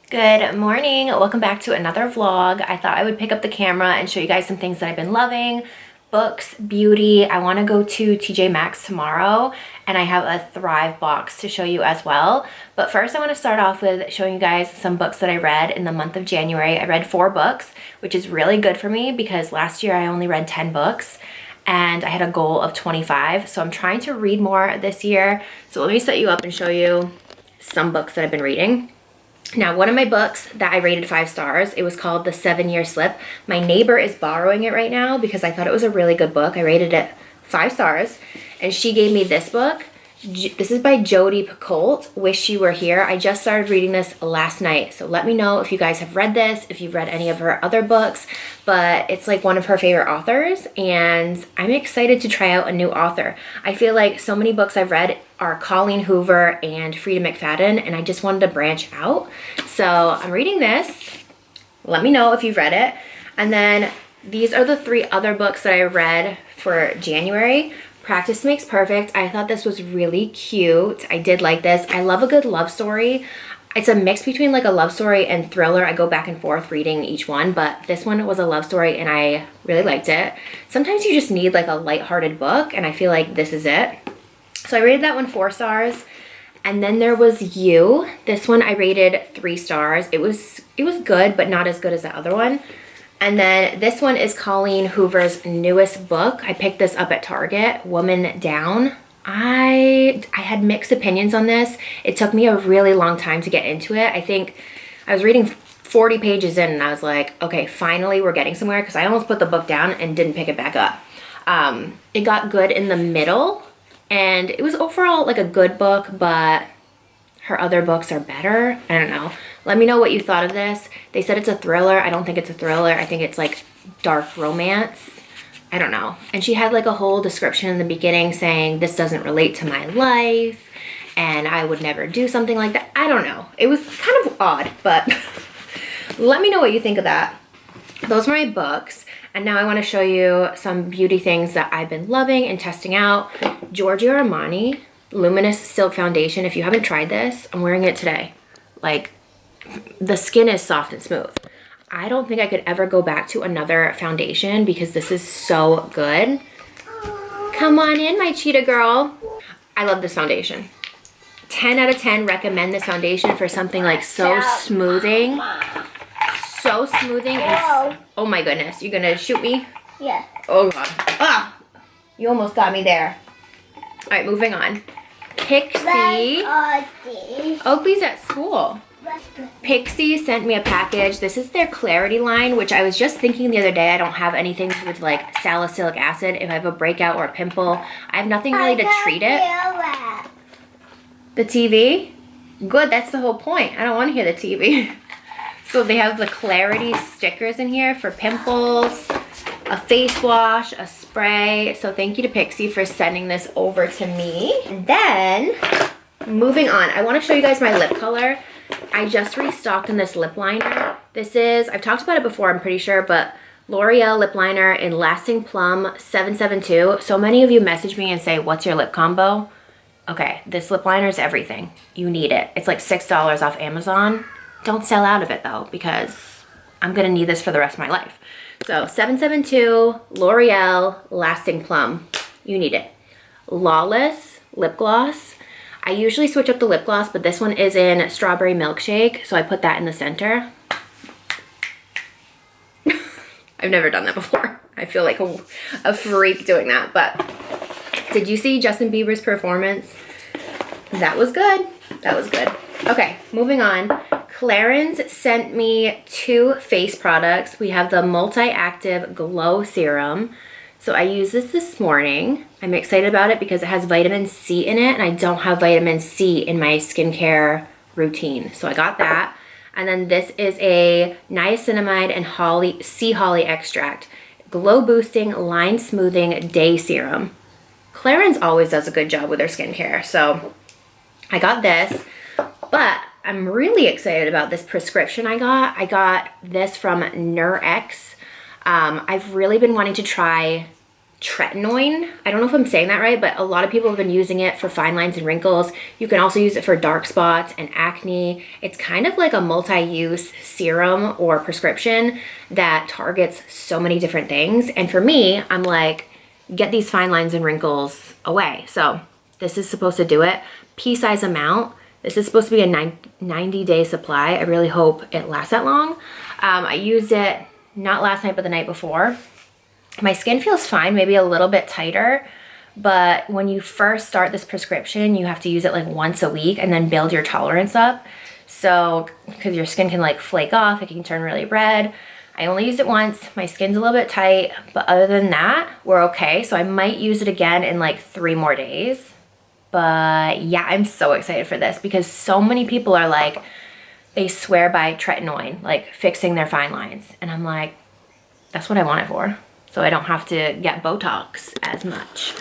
Good morning. Welcome back to another vlog. I thought I would pick up the camera and show you guys some things that I've been loving. Books, beauty. I want to go to TJ Maxx tomorrow and I have a Thrive box to show you as well. But first I want to start off with showing you guys some books that I read in the month of January. I read 4 books, which is really good for me because last year I only read 10 books and I had a goal of 25. So I'm trying to read more this year. So let me set you up and show you some books that I've been reading. Now, one of my books that I rated 5 stars, it was called The 7-Year Slip. My neighbor is borrowing it right now because I thought it was a really good book. I rated it 5 stars, and she gave me this book. This is by Jodi Picoult, Wish You Were Here. I just started reading this last night, so let me know if you guys have read this, if you've read any of her other books, but it's like one of her favorite authors, and I'm excited to try out a new author. I feel like so many books I've read are Colleen Hoover and Frida McFadden, and I just wanted to branch out. So I'm reading this. Let me know if you've read it. And then these are the 3 other books that I read for January. Practice Makes Perfect. I thought this was really cute. I did like this. I love a good love story. It's a mix between like a love story and thriller. I go back and forth reading each one, but this one was a love story and I really liked it. Sometimes you just need like a lighthearted book, and I feel like this is it. So I rated that one 4 stars. And then there was You. This one I rated 3 stars. It was good, but not as good as the other one. And then this one is Colleen Hoover's newest book. I picked this up at Target, Woman Down. I had mixed opinions on this. It took me a really long time to get into it. I think I was reading 40 pages in and I was like, okay, finally we're getting somewhere, because I almost put the book down and didn't pick it back up. It got good in the middle, and it was overall like a good book, but her other books are better. I don't know. Let me know what you thought of this. They said it's a thriller. I don't think it's a thriller. I think it's like dark romance. I don't know. And she had like a whole description in the beginning saying this doesn't relate to my life and I would never do something like that. I don't know. It was kind of odd, but let me know what you think of that. Those are my books. And now I want to show you some beauty things that I've been loving and testing out. Giorgio Armani Luminous Silk Foundation. If you haven't tried this, I'm wearing it today. Like, the skin is soft and smooth. I don't think I could ever go back to another foundation because this is so good. Come on in, my cheetah girl. I love this foundation. 10 out of 10 recommend this foundation for something like so smoothing. So smoothing and, oh my goodness, you're gonna shoot me? Yeah. Oh God. Ah! You almost got me there. All right, moving on. Pixie. Oakley's at school. Pixie sent me a package. This is their Clarity line, which I was just thinking the other day. I don't have anything with like salicylic acid. If I have a breakout or a pimple, I have nothing really to treat it. The TV? Good, that's the whole point. I don't want to hear the TV. So they have the Clarity stickers in here for pimples, a face wash, a spray. So thank you to Pixie for sending this over to me. And then, moving on, I want to show you guys my lip color. I just restocked in this lip liner. This is, I've talked about it before, I'm pretty sure, but L'Oreal lip liner in Lasting Plum 772. So many of you message me and say, what's your lip combo? Okay, this lip liner is everything. You need it. It's like $6 off Amazon. Don't sell out of it though, because I'm gonna need this for the rest of my life. So 772, L'Oreal, Lasting Plum. You need it. Lawless lip gloss. I usually switch up the lip gloss, but this one is in Strawberry Milkshake, so I put that in the center. I've never done that before. I feel like a freak doing that, but did you see Justin Bieber's performance? That was good. That was good. Okay, moving on. Clarins sent me 2 face products. We have the Multi-Active Glow Serum. So I used this morning. I'm excited about it because it has vitamin C in it, and I don't have vitamin C in my skincare routine. So I got that. And then this is a niacinamide and sea holly extract. Glow boosting, line smoothing day serum. Clarins always does a good job with their skincare. So I got this, but I'm really excited about this prescription I got. I got this from Nurex. I've really been wanting to try tretinoin. I don't know if I'm saying that right, but a lot of people have been using it for fine lines and wrinkles. You can also use it for dark spots and acne. It's kind of like a multi-use serum or prescription that targets so many different things. And for me, I'm like, get these fine lines and wrinkles away. So this is supposed to do it. Pea-size amount. This is supposed to be a 90-day supply. I really hope it lasts that long. I used it not last night, but the night before. My skin feels fine, maybe a little bit tighter, but when you first start this prescription, you have to use it like once a week and then build your tolerance up. So, because your skin can like flake off, it can turn really red. I only used it once. My skin's a little bit tight, but other than that, we're okay. So I might use it again in like 3 more days. But yeah, I'm so excited for this because so many people are like, they swear by tretinoin, like fixing their fine lines. And I'm like, that's what I want it for. So I don't have to get Botox as much.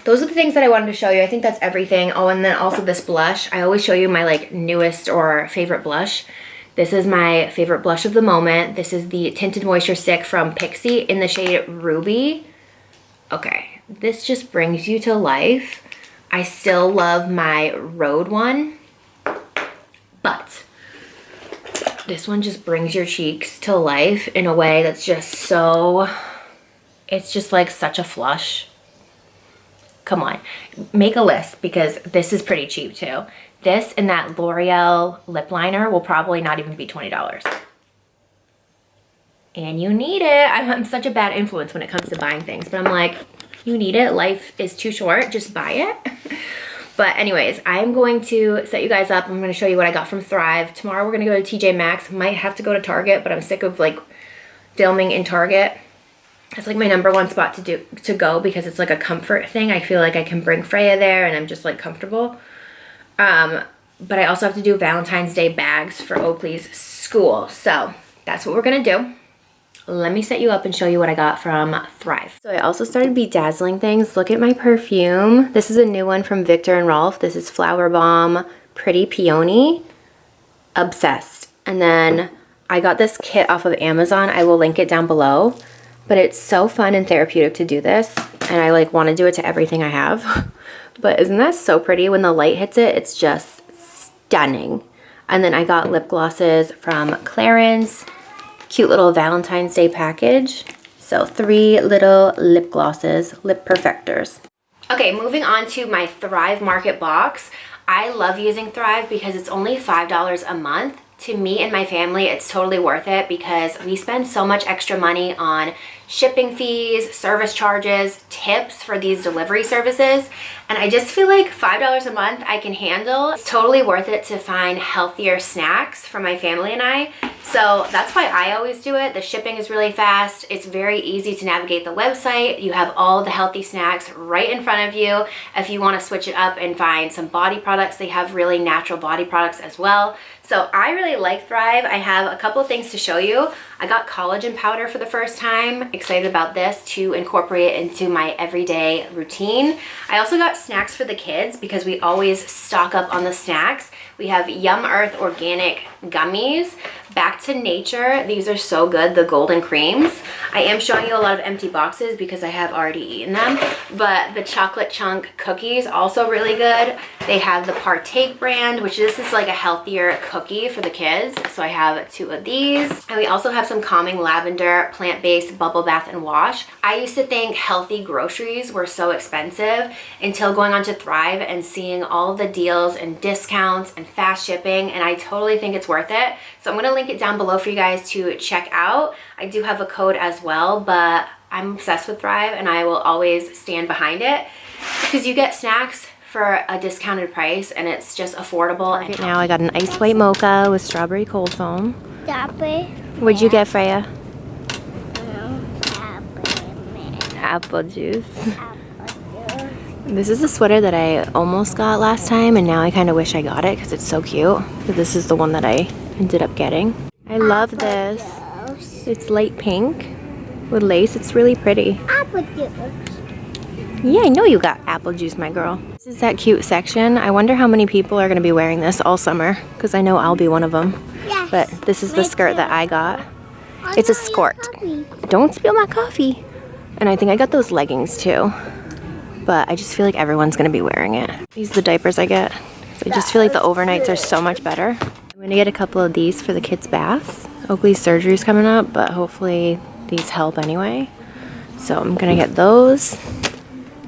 Those are the things that I wanted to show you. I think that's everything. Oh, and then also this blush. I always show you my like newest or favorite blush. This is my favorite blush of the moment. This is the Tinted Moisture Stick from Pixie in the shade Ruby. Okay, this just brings you to life. I still love my Rhode one, but this one just brings your cheeks to life in a way that's just so, it's just like such a flush. Come on, make a list because this is pretty cheap too. This and that L'Oreal lip liner will probably not even be $20. And you need it. I'm such a bad influence when it comes to buying things, but I'm like, you need it. Life is too short, just buy it. But anyways, I'm going to set you guys up. I'm going to show you what I got from Thrive. Tomorrow we're going to go to TJ Maxx. Might have to go to Target, but I'm sick of like filming in Target. It's like my #1 spot to go because it's like a comfort thing. I feel like I can bring Freya there and I'm just like comfortable. But I also have to do Valentine's Day bags for Oakley's school. So that's what we're going to do. Let me set you up and show you what I got from Thrive. So I also started bedazzling things. Look at my perfume. This is a new one from Viktor and Rolf. This is Flower Bomb Pretty Peony. Obsessed. And then I got this kit off of Amazon. I will link it down below. But it's so fun and therapeutic to do this. And I like want to do it to everything I have. But isn't that so pretty? When the light hits it, it's just stunning. And then I got lip glosses from Clarins. Cute little Valentine's Day package. So 3 little lip glosses, lip perfectors. Okay, moving on to my Thrive Market box. I love using Thrive because it's only $5 a month. To me and my family, it's totally worth it because we spend so much extra money on shipping fees, service charges, tips for these delivery services. And I just feel like $5 a month I can handle. It's totally worth it to find healthier snacks for my family and I. So that's why I always do it. The shipping is really fast. It's very easy to navigate the website. You have all the healthy snacks right in front of you. If you want to switch it up and find some body products, they have really natural body products as well. So I really like Thrive. I have a couple of things to show you. I got collagen powder for the first time. Excited about this to incorporate it into my everyday routine. I also got snacks for the kids because we always stock up on the snacks. We have Yum Earth organic gummies. Back to Nature. These are so good, the golden creams. I am showing you a lot of empty boxes because I have already eaten them. But the chocolate chunk cookies, also really good. They have the Partake brand, which this is like a healthier cookie for the kids. So I have 2 of these. And we also have some calming lavender plant-based bubble bath and wash. I used to think healthy groceries were so expensive until going on to Thrive and seeing all the deals and discounts and fast shipping, and I totally think it's worth it. So I'm gonna link it down below for you guys to check out. I do have a code as well, but I'm obsessed with Thrive and I will always stand behind it because you get snacks for a discounted price and it's just affordable. And now I got an ice white mocha with strawberry cold foam. What'd you get, Freya? Apple juice. This is a sweater that I almost got last time and now I kind of wish I got it because it's so cute. But this is the one that I ended up getting. I love this. It's light pink with lace. It's really pretty. Apple juice. Yeah, I know you got apple juice, my girl. This is that cute section. I wonder how many people are going to be wearing this all summer because I know I'll be one of them. Yes. But this is the skirt that I got. It's a skirt. Don't spill my coffee. And I think I got those leggings too. But I just feel like everyone's gonna be wearing it. These are the diapers I get. I just feel like the overnights are so much better. I'm gonna get a couple of these for the kids' baths. Oakley's surgery's coming up, but hopefully these help anyway. So I'm gonna get those.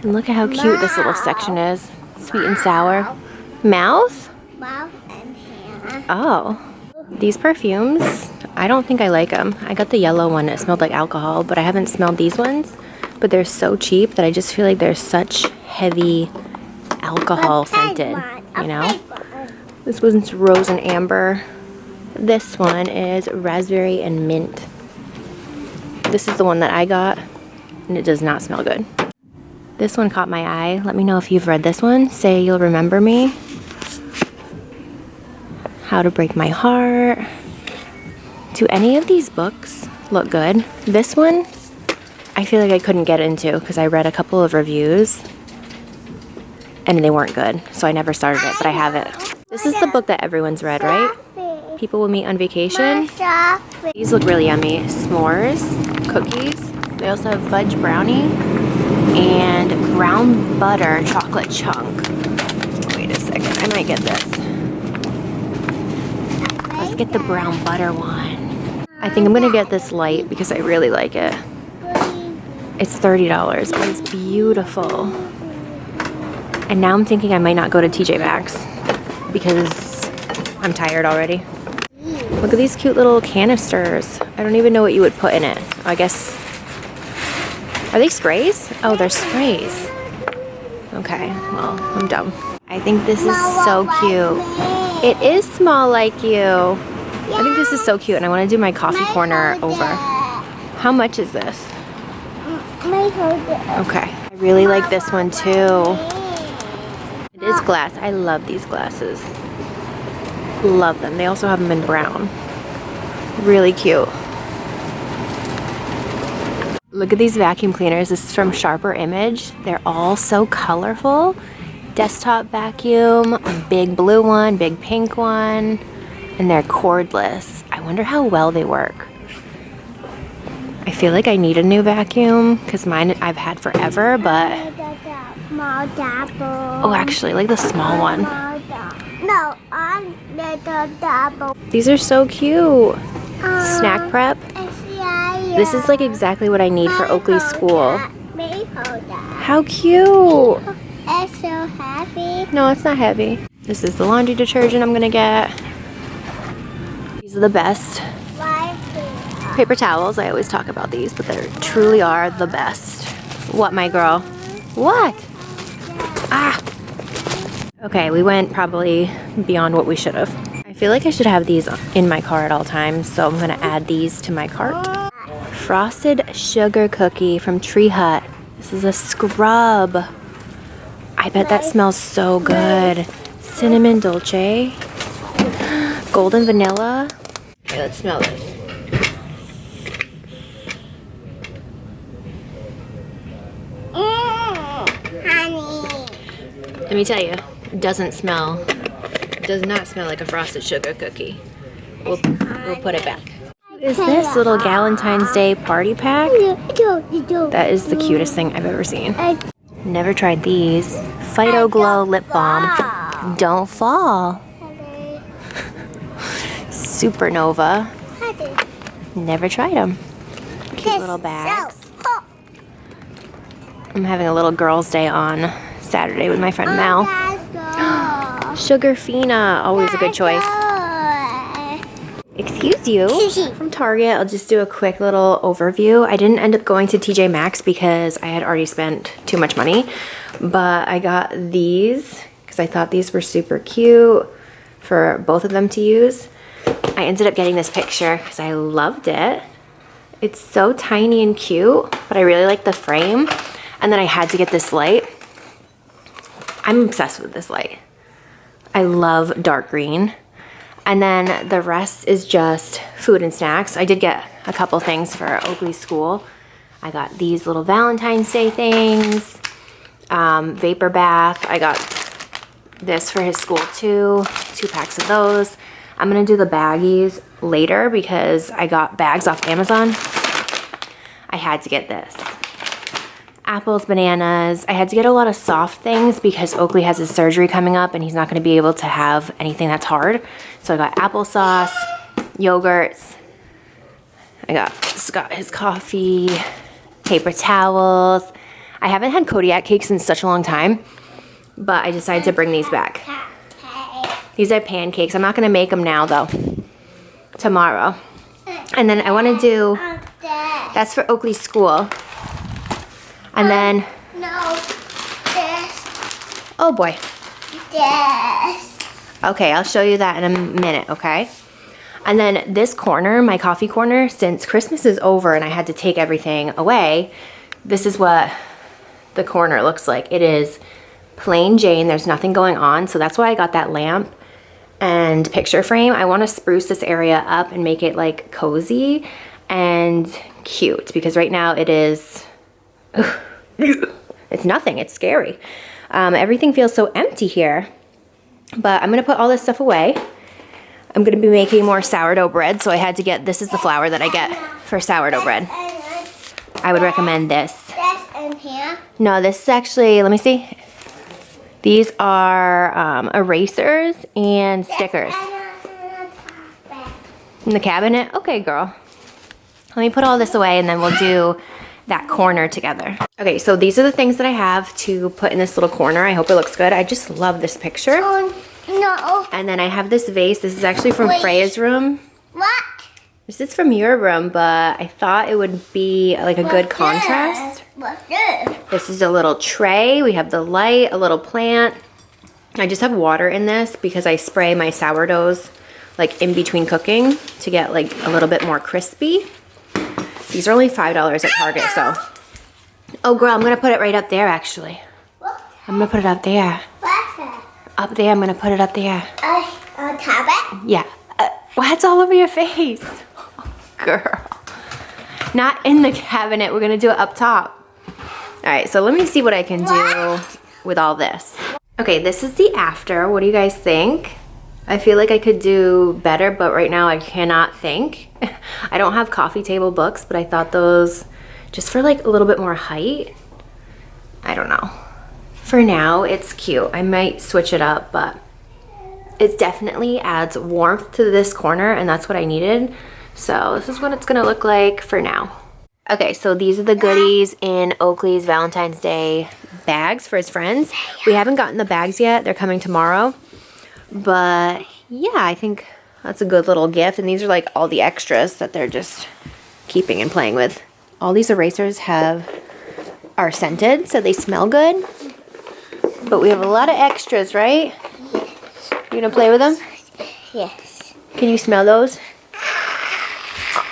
And look at how cute this little section is. Sweet and sour. Mouth? Mouth and hand. Oh. These perfumes, I don't think I like them. I got the yellow one, it smelled like alcohol, but I haven't smelled these ones. But they're so cheap that I just feel like they're such heavy alcohol scented, you know? This one's rose and amber. This one is raspberry and mint. This is the one that I got, and it does not smell good. This one caught my eye. Let me know if you've read this one. Say You'll Remember Me. How to Break My Heart. Do any of these books look good? This one, I feel like I couldn't get into because I read a couple of reviews and they weren't good, so I never started it, but I have it. This is the book that everyone's read, right? People Will Meet on Vacation. These look really yummy. S'mores, cookies. They also have fudge brownie and brown butter chocolate chunk. Wait a second, I might get this. Let's get the brown butter one. I think I'm gonna get this light because I really like it. It's $30. Oh, it's beautiful. And now I'm thinking I might not go to TJ Maxx because I'm tired already. Look at these cute little canisters. I don't even know what you would put in it. I guess, are they sprays? Oh, they're sprays. Okay, well, I'm dumb. I think this is so cute. It is small like you. I think this is so cute and I want to do my coffee corner over. How much is this? Okay. I really like this one too. It is glass. I love these glasses. Love them. They also have them in brown. Really cute. Look at these vacuum cleaners. This is from Sharper Image. They're all so colorful. Desktop vacuum, a big blue one, big pink one, and they're cordless. I wonder how well they work. I feel like I need a new vacuum because mine I've had forever, but oh, actually, like the small one. No, on the double. These are so cute. Snack prep. This is like exactly what I need for Oakley's school. How cute. It's so heavy. No, it's not heavy. This is the laundry detergent I'm gonna get. These are the best. Paper towels, I always talk about these, but they truly are the best. What, my girl? What? Ah! Okay, we went probably beyond what we should have. I feel like I should have these in my car at all times, so I'm gonna add these to my cart. Frosted sugar cookie from Tree Hut. This is a scrub. I bet that smells so good. Cinnamon dolce. Golden vanilla. Okay, let's smell this. Let me tell you, it does not smell like a frosted sugar cookie. We'll put it back. What is this little Galentine's Day party pack? That is the cutest thing I've ever seen. Never tried these. Phyto Glow lip balm. Don't fall. Supernova. Never tried them. Cute little bags. I'm having a little girls' day on Saturday with my friend Mel. Sugarfina, always a good choice. Excuse you. From Target, I'll just do a quick little overview. I didn't end up going to TJ Maxx because I had already spent too much money, but I got these because I thought these were super cute for both of them to use. I ended up getting this picture because I loved it. It's so tiny and cute, but I really like the frame. And then I had to get this light. I'm obsessed with this light. I love dark green. And then the rest is just food and snacks. I did get a couple things for Oakley's school. I got these little Valentine's Day things, vapor bath. I got this for his school too, 2 packs of those. I'm gonna do the baggies later because I got bags off Amazon. I had to get this. apples, bananas. I had to get a lot of soft things because Oakley has his surgery coming up and he's not going to be able to have anything that's hard. So I got applesauce, yogurts. I got Scott his coffee, paper towels. I haven't had Kodiak cakes in such a long time, but I decided to bring these back. These are pancakes. I'm not going to make them now though. Tomorrow. And then I want to do, that's for Oakley's school. And then, No, this. oh boy. This. Okay, I'll show you that in a minute, okay? And then this corner, my coffee corner, since Christmas is over and I had to take everything away, this is what the corner looks like. It is plain Jane. There's nothing going on. So that's why I got that lamp and picture frame. I want to spruce this area up and make it like cozy and cute because right now it is, it's nothing. It's scary. Everything feels so empty here. But I'm going to put all this stuff away. I'm going to be making more sourdough bread, so I had to get, this is the flour that I get for sourdough bread. I would recommend this. This in here. No, this is actually, let me see. These are erasers and stickers. In the cabinet? Okay, girl. Let me put all this away and then we'll do that corner together. Okay, so these are the things that I have to put in this little corner. I hope it looks good. I just love this picture. Oh, no. And then I have this vase. This is actually from Freya's room. What? This is from your room, but I thought it would be like a good contrast. What's this? This is a little tray. We have the light, a little plant. I just have water in this because I spray my sourdoughs like in between cooking to get like a little bit more crispy. These are only $5 at Target, so. Oh girl, I'm gonna put it right up there actually. What? I'm gonna put it up there. What's that? Up there, I'm gonna put it up there. A tablet? Yeah. What's all over your face? Oh, girl. Not in the cabinet, we're gonna do it up top. All right, so let me see what I can do with all this. Okay, this is the after. What do you guys think? I feel like I could do better, but right now I cannot think. I don't have coffee table books, but I thought those, just for like a little bit more height, I don't know. For now, it's cute. I might switch it up, but it definitely adds warmth to this corner, and that's what I needed. So this is what it's gonna look like for now. Okay, so these are the goodies in Oakley's Valentine's Day bags for his friends. We haven't gotten the bags yet. They're coming tomorrow. But yeah, I think that's a good little gift. And these are like all the extras that they're just keeping and playing with. All these erasers are scented, so they smell good. But we have a lot of extras, right? Yes. You gonna play with them? Yes. Can you smell those?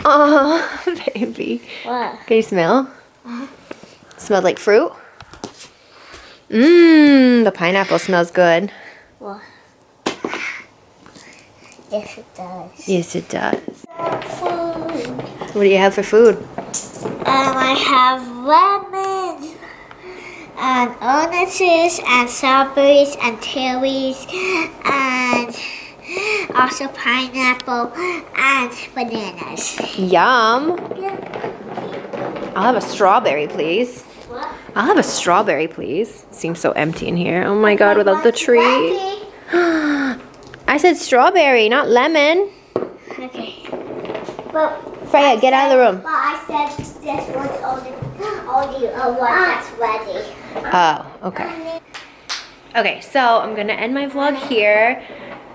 Oh, baby. What? Can you smell? Smells like fruit? Mmm, the pineapple smells good. What? Yes, it does. Yes, it does. Food. What do you have for food? I have lemons and oranges and strawberries and cherries and also pineapple and bananas. Yum. I'll have a strawberry, please. What? I'll have a strawberry, please. Seems so empty in here. Oh my god, without the tree. I said strawberry, not lemon. Okay. But Freya, get out of the room. But I said this one's only one that's ready. Oh, okay. Okay, so I'm gonna end my vlog here.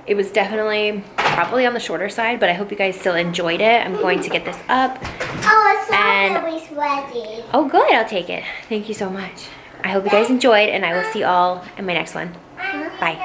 It was definitely probably on the shorter side, but I hope you guys still enjoyed it. I'm going to get this up. Oh, it's strawberries ready. Oh, good, I'll take it. Thank you so much. I hope you guys enjoyed, and I will see you all in my next one. Bye.